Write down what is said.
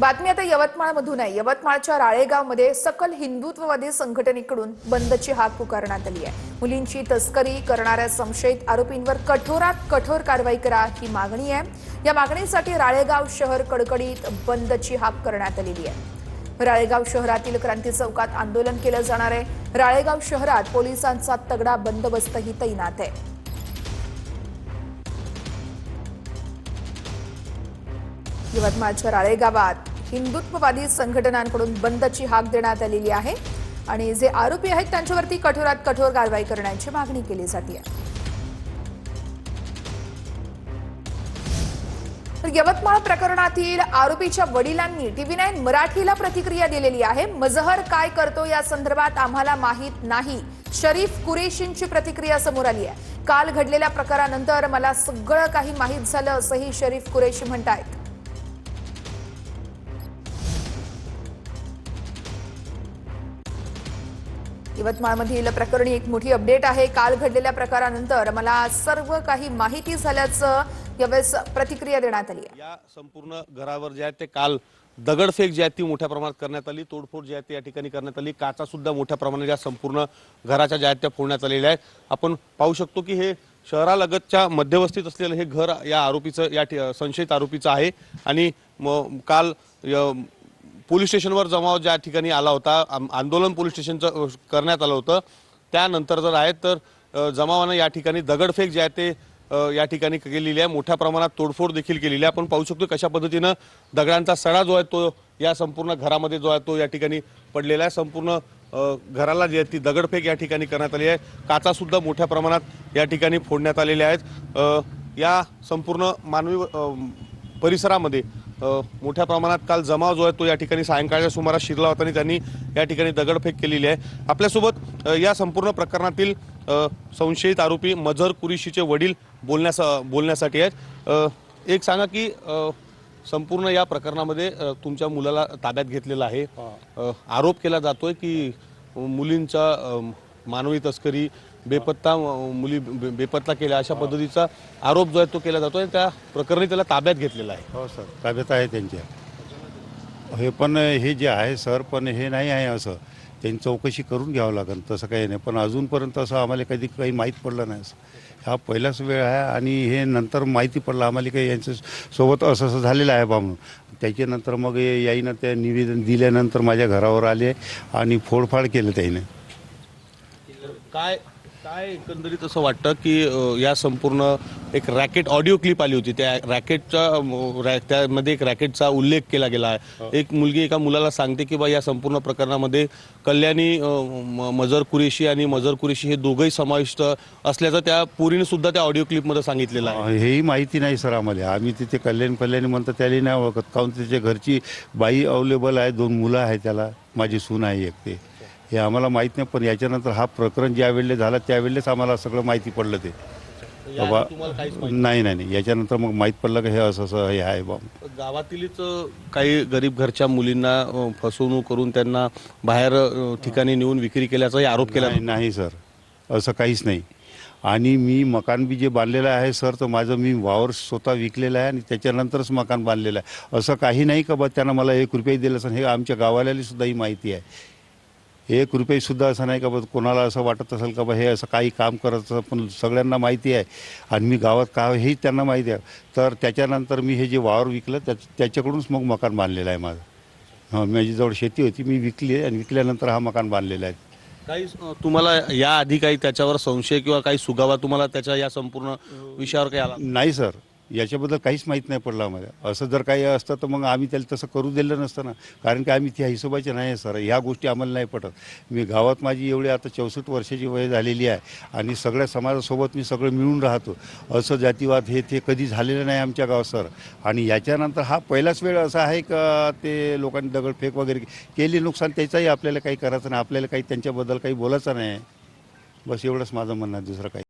बातमी आता यवतमाळमधून आहे। यवतमाळच्या राळेगावमध्ये सकल हिंदुत्ववादी संघटनेकडून बंदची हाक पुकारण्यात आली आहे। मुलींची तस्करी करणाऱ्या संशयित आरोपींवर कठोरात कठोर कारवाई करा ही मागणी आहे। या मागणीसाठी राळेगाव शहर कडकडीत बंदची हाक करण्यात आलेली आहे। राळेगाव शहरातील क्रांती चौकात आंदोलन केलं जाणार आहे। राळेगाव शहरात पोलिसांचा तगडा बंदोबस्तही तैनात आहे। यवतमाळच्या राळेगावात हिंदुत्ववादी संघटनांकडून बंदची हाक देण्यात आलेली आहे आणि जे आरोपी आहेत त्यांच्यावरती कठोरात कठोर कारवाई करण्याची मागणी केली जाते आहे। यवतमाळ प्रकरणातील आरोपीच्या वडिलांनी TV9 मराठीला प्रतिक्रिया दिलेली आहे। मजहर काय करतो या संदर्भात आम्हाला माहित नाही, शरीफ कुरेशींची प्रतिक्रिया समोर आली आहे। काल घडलेल्या प्रकारानंतर मला सगळं काही माहित झालं असंही शरीफ कुरेशी म्हणतात। यवतमाळमधील प्रकरणी एक मोठी अपडेट आहे। काल घडलेल्या प्रकारानंतर मला सर्व काही माहिती झाल्याचं यावेळेस प्रतिक्रिया देण्यात आली आहे। या संपूर्ण घरावर जे आहे ते काल दगडफेक जी आहे ती मोठ्या प्रमाणात करण्यात आली, तोडफोड जी आहे ती या ठिकाणी करण्यात आली, काचा सुद्धा मोठ्या प्रमाणात या संपूर्ण घराच्या ज्या आहेत त्या फोडण्यात आलेल्या आहेत। आपण पाहू शकतो की हे शहरालगतच्या मध्यवस्तीत असलेलं हे घर या आरोपीचं या संशयित आरोपीचं आहे आणि काल पोलीस स्टेशनवर जमाव ज्या ठिकाणी आला होता, आंदोलन पोलीस स्टेशनचं करण्यात आलं होतं, त्यानंतर जर आहे तर जमावानं या ठिकाणी दगडफेक जे आहे ते या ठिकाणी केलेली आहे, मोठ्या प्रमाणात तोडफोड देखील केलेली आहे। आपण पाहू शकतो कशा पद्धतीनं दगडांचा सडा जो आहे तो या संपूर्ण घरामध्ये जो आहे तो या ठिकाणी पडलेला आहे। संपूर्ण घराला जी आहे ती दगडफेक या ठिकाणी करण्यात आली आहे, काचा सुद्धा मोठ्या प्रमाणात या ठिकाणी फोडण्यात आलेल्या आहेत। या संपूर्ण मानवी परिसरामध्ये मोठ्या प्रमाणात काल जमाव जो आहे तो या ठिकाणी सायंकाळच्या सुमारास शिरला होता आणि त्यांनी या ठिकाणी दगडफेक केलेली आहे। आपल्यासोबत या संपूर्ण प्रकरणातील संशयित आरोपी मजहर कुरेशीचे वडील बोलण्यासाठी आहेत। एक सांगा की संपूर्ण या प्रकरणामध्ये तुमच्या मुलाला ताब्यात घेतलेलं आहे, आरोप केला जातोय की मुलींचा मानवी तस्करी, बेपत्ता मुली बेपत्ता केल्या अशा पद्धतीचा आरोप जो आहे तो केला जातोय, त्या प्रकरणी त्याला ताब्यात घेतलेला आहे। हो सर, ताब्यात आहे त्यांच्या। हे पण हे जे आहे सर, पण हे नाही आहे असं त्यांनी चौकशी करून घ्यावं लागेल, तसं काही नाही। पण अजूनपर्यंत असं आम्हाला कधी काही माहीत पडलं नाही। हा पहिलाच वेळ आहे आणि हे नंतर माहिती पडलं आम्हाला काही यांच्यासोबत असं असं झालेलं आहे बा म्हणून। त्याच्यानंतर मग याईनं ते निवेदन दिल्यानंतर माझ्या घरावर आले आणि फोडफाड केलं त्याने। काय काय एकंदरीत असं वाटतं की या संपूर्ण एक रॅकेट ऑडिओ क्लिप आली होती, त्या रॅकेटच्या त्यामध्ये एक रॅकेटचा उल्लेख केला गेला आहे। एक मुलगी एका मुलाला सांगते की बा या संपूर्ण प्रकरणामध्ये कल्याणी मजहर कुरेशी आणि मजहर कुरेशी हे दोघंही समाविष्ट असल्याचं त्या पोरीने सुद्धा त्या ऑडिओ क्लिपमध्ये सांगितलेलं आहे। हेही माहिती नाही सर आम्हाला। आम्ही तिथे कल्याणी म्हणतात त्याला नाही ओळखत, काहून त्याच्या घरची बाई अवेलेबल आहे, 2 मुलं आहे त्याला, माझी सून आहे एक, ते हे आम्हाला माहीत नाही। पण याच्यानंतर हा प्रकरण ज्या वेळेला झाला त्यावेळेस आम्हाला सगळं माहिती पडलं ते बाबा। नाही याच्यानंतर मग माहीत पडलं की हे असं असं हे आहे बाबा। गावातीलच काही गरीब घरच्या मुलींना फसवणूक करून त्यांना बाहेर ठिकाणी नेऊन विक्री केल्याचाही आरोप केला नाही सर, असं काहीच नाही। आणि मी मकान बी जे बांधलेलं आहे सर, तर माझं मी वावर स्वतः विकलेलं आहे आणि त्याच्यानंतरच मकान बांधलेलं आहे। असं काही नाही का बा त्यांना मला 1 रुपया दिला असं, हे आमच्या गावाला सुद्धा ही माहिती आहे। 1 रुपयेसुद्धा असं नाही का बा कोणाला असं वाटत असेल का बा हे असं काही काम करायचं, पण सगळ्यांना माहिती आहे आणि मी गावात का हेही त्यांना माहिती आहे। तर त्याच्यानंतर मी हे जे वावर विकलं त्याच्याकडूनच मग मकान बांधलेलं आहे माझं। माझी जवळ शेती होती, मी विकली आहे आणि विकल्यानंतर हा मकान बांधलेला आहे। काही तुम्हाला या आधी काही त्याच्यावर संशय किंवा काही सुगावा तुम्हाला त्याच्या या संपूर्ण विषयावर काही आला नाही सर, याच्याबद्दल काहीच माहीत नाही पडलं आम्हाला। असं जर काही असतं तर मग आम्ही त्याला तसं करू दिलं नसतं ना, कारण की आम्ही त्या हिशोबाचे नाही सर, ह्या गोष्टी आम्हाला नाही पटत। मी गावात माझी एवढी आता 64 वर्षाची वय झालेली आहे आणि सगळ्या समाजासोबत मी सगळं मिळून राहतो। असं जातीवाद हे ते कधी झालेलं नाही आमच्या गावात सर। आणि याच्यानंतर हा पहिलाच वेळ असा आहे का ते लोकांनी दगडफेक वगैरे केली, नुकसान त्याचाही आपल्याला काही करायचं नाही, आपल्याला काही त्यांच्याबद्दल काही बोलायचं नाही। बस एवढंच माझं म्हणणं आहे, दुसरं काही